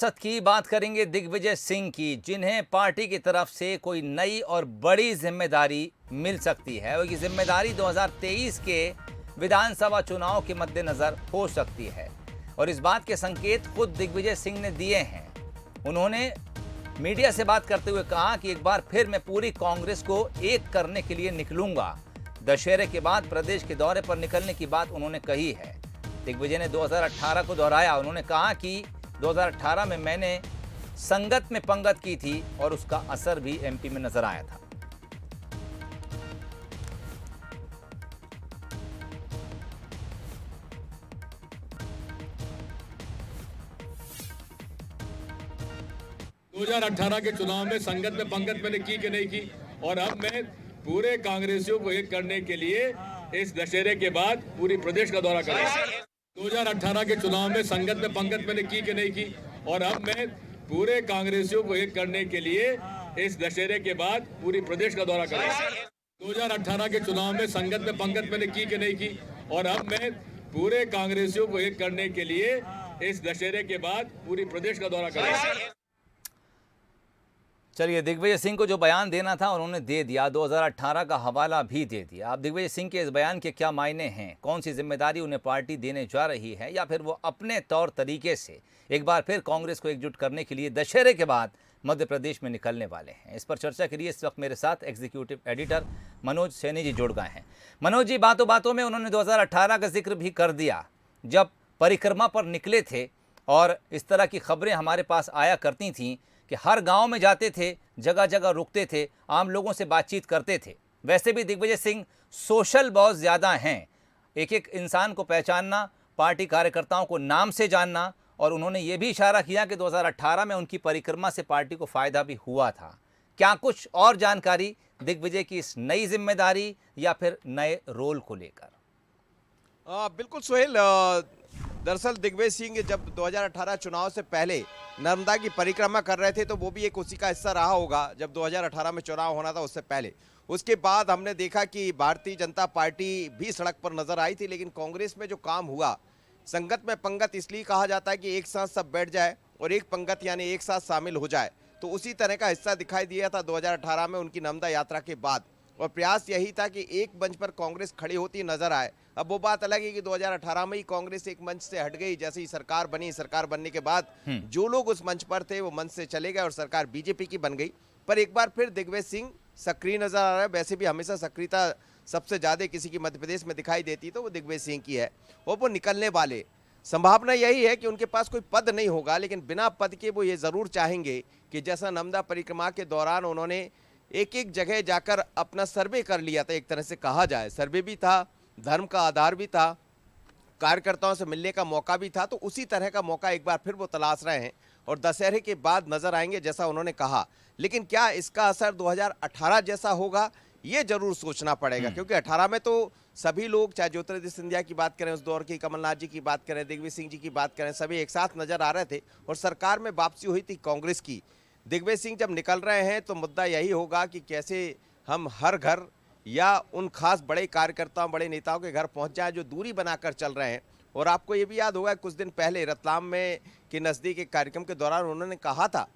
सत की बात करेंगे दिग्विजय सिंह की, जिन्हें पार्टी की तरफ से कोई नई और बड़ी जिम्मेदारी मिल सकती है और ये जिम्मेदारी 2023 के विधानसभा चुनाव के मद्देनजर हो सकती है और इस बात के संकेत खुद दिग्विजय सिंह ने दिए हैं। उन्होंने मीडिया से बात करते हुए कहा कि एक बार फिर मैं पूरी कांग्रेस को एक करने के लिए निकलूंगा। दशहरे के बाद प्रदेश के दौरे पर निकलने की बात उन्होंने कही है। दिग्विजय ने 2018 को दोहराया। उन्होंने कहा कि 2018 में मैंने संगत में पंगत की थी और उसका असर भी एमपी में नजर आया था। दो 2018 के चुनाव में संगत में पंगत मैंने की कि नहीं की, और अब मैं पूरे कांग्रेसियों को एक करने के लिए इस दशहरे के बाद पूरी प्रदेश का दौरा करूंगा। 2018 के चुनाव में संगत में पंगत मैंने की कि नहीं की, और अब मैं पूरे कांग्रेसियों को एक करने के लिए इस दशहरे के बाद पूरी प्रदेश का दौरा करूंगा। 2018 के चुनाव में संगत में पंगत मैंने की कि नहीं की, और अब मैं पूरे कांग्रेसियों को एक करने के लिए इस दशहरे के बाद पूरी प्रदेश का दौरा करूंगा। चलिए, दिग्विजय सिंह को जो बयान देना था उन्होंने दे दिया, 2018 का हवाला भी दे दिया। अब दिग्विजय सिंह के इस बयान के क्या मायने हैं, कौन सी जिम्मेदारी उन्हें पार्टी देने जा रही है, या फिर वो अपने तौर तरीके से एक बार फिर कांग्रेस को एकजुट करने के लिए दशहरे के बाद मध्य प्रदेश में निकलने वाले हैं, इस पर चर्चा के लिए इस वक्त मेरे साथ एग्जीक्यूटिव एडिटर मनोज सैनी जी जुड़ गए हैं। मनोज जी, बातों बातों में उन्होंने 2018 का जिक्र भी कर दिया, जब परिक्रमा पर निकले थे और इस तरह की खबरें हमारे पास आया करती थीं कि हर गांव में जाते थे, जगह जगह रुकते थे, आम लोगों से बातचीत करते थे। वैसे भी दिग्विजय सिंह सोशल बहुत ज़्यादा हैं, एक एक इंसान को पहचानना, पार्टी कार्यकर्ताओं को नाम से जानना, और उन्होंने ये भी इशारा किया कि 2018 में उनकी परिक्रमा से पार्टी को फ़ायदा भी हुआ था। क्या कुछ और जानकारी दिग्विजय की इस नई जिम्मेदारी या फिर नए रोल को लेकर? बिल्कुल सोहेल, दरअसल दिग्विजय सिंह जब 2018 चुनाव से पहले नर्मदा की परिक्रमा कर रहे थे तो वो भी एक उसी का हिस्सा रहा होगा, जब 2018 में चुनाव होना था उससे पहले। उसके बाद हमने देखा कि भारतीय जनता पार्टी भी सड़क पर नजर आई थी, लेकिन कांग्रेस में जो काम हुआ, संगत में पंगत इसलिए कहा जाता है कि एक साथ सब बैठ जाए और एक पंगत यानी एक साथ शामिल हो जाए, तो उसी तरह का हिस्सा दिखाई दिया था 2018 में उनकी नर्मदा यात्रा के बाद, और प्रयास यही था कि एक मंच पर कांग्रेस खड़ी होती नजर आए। अब वो बात अलग है कि 2018 में ही कांग्रेस एक मंच से हट गई, जैसे ही सरकार बनी, सरकार बनने के बाद जो लोग उस मंच पर थे वो मंच से चले गए और सरकार बीजेपी की बन गई। पर एक बार फिर दिग्विजय सिंह सक्रिय नजर आ रहा है। वैसे भी हमेशा सक्रियता सबसे ज्यादा किसी की मध्य प्रदेश में दिखाई देती तो वो दिग्विजय सिंह की है, और वो निकलने वाले। संभावना यही है कि उनके पास कोई पद नहीं होगा, लेकिन बिना पद के वो ये जरूर चाहेंगे कि जैसा नर्मदा परिक्रमा के दौरान उन्होंने एक एक जगह जाकर अपना सर्वे कर लिया था, एक तरह से कहा जाए, सर्वे भी था, धर्म का आधार भी था, कार्यकर्ताओं से मिलने का मौका भी था, तो उसी तरह का मौका एक बार फिर वो तलाश रहे हैं और दशहरे के बाद नजर आएंगे, जैसा उन्होंने कहा। लेकिन क्या इसका असर 2018 जैसा होगा, ये जरूर सोचना पड़ेगा, क्योंकि 18 में तो सभी लोग, चाहे ज्योतिरादित्य सिंधिया की बात करें, उस दौर की कमलनाथ जी की बात करें, दिग्विजय सिंह जी की बात करें, सभी एक साथ नजर आ रहे थे और सरकार में वापसी हुई थी कांग्रेस की। दिग्विजय सिंह जब निकल रहे हैं तो मुद्दा यही होगा कि कैसे हम हर घर या उन खास बड़े कार्यकर्ताओं, बड़े नेताओं के घर पहुंच जाएं जो दूरी बनाकर चल रहे हैं। और आपको ये भी याद होगा, कुछ दिन पहले रतलाम में के नज़दीक एक कार्यक्रम के दौरान उन्होंने कहा था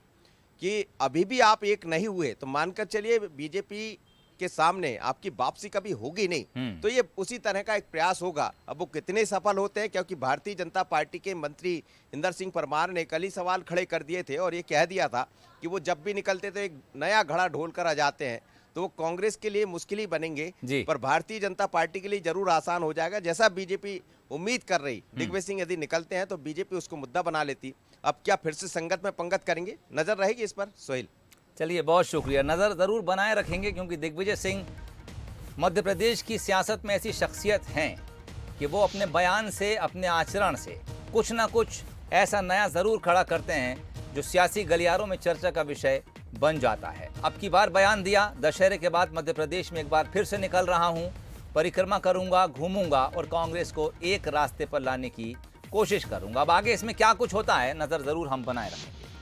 कि अभी भी आप एक नहीं हुए तो मानकर चलिए बीजेपी के सामने आपकी वापसी कभी होगी नहीं। तो ये उसी तरह का एक प्रयास होगा। अब वो कितने सफल होते हैं, क्योंकि भारतीय जनता पार्टी के मंत्री इंदर सिंह परमार ने कल ही सवाल खड़े कर दिए थे और ये कह दिया था कि वो जब भी निकलते तो एक नया घड़ा ढोल कर आ जाते हैं, तो वो कांग्रेस के लिए मुश्किल ही बनेंगे, पर भारतीय जनता पार्टी के लिए जरूर आसान हो जाएगा। जैसा बीजेपी उम्मीद कर रही, दिग्विजय सिंह यदि निकलते हैं तो बीजेपी उसको मुद्दा बना लेती। अब क्या फिर से संगत में पंगत करेंगे, नजर रहेगी इस पर सोहेल। चलिए, बहुत शुक्रिया। नज़र ज़रूर बनाए रखेंगे, क्योंकि दिग्विजय सिंह मध्य प्रदेश की सियासत में ऐसी शख्सियत हैं कि वो अपने बयान से, अपने आचरण से कुछ ना कुछ ऐसा नया ज़रूर खड़ा करते हैं जो सियासी गलियारों में चर्चा का विषय बन जाता है। अब की बार बयान दिया, दशहरे के बाद मध्य प्रदेश में एक बार फिर से निकल रहा हूँ, परिक्रमा करूँगा, घूमूंगा और कांग्रेस को एक रास्ते पर लाने की कोशिश करूँगा। अब आगे इसमें क्या कुछ होता है, नज़र ज़रूर हम बनाए रखेंगे।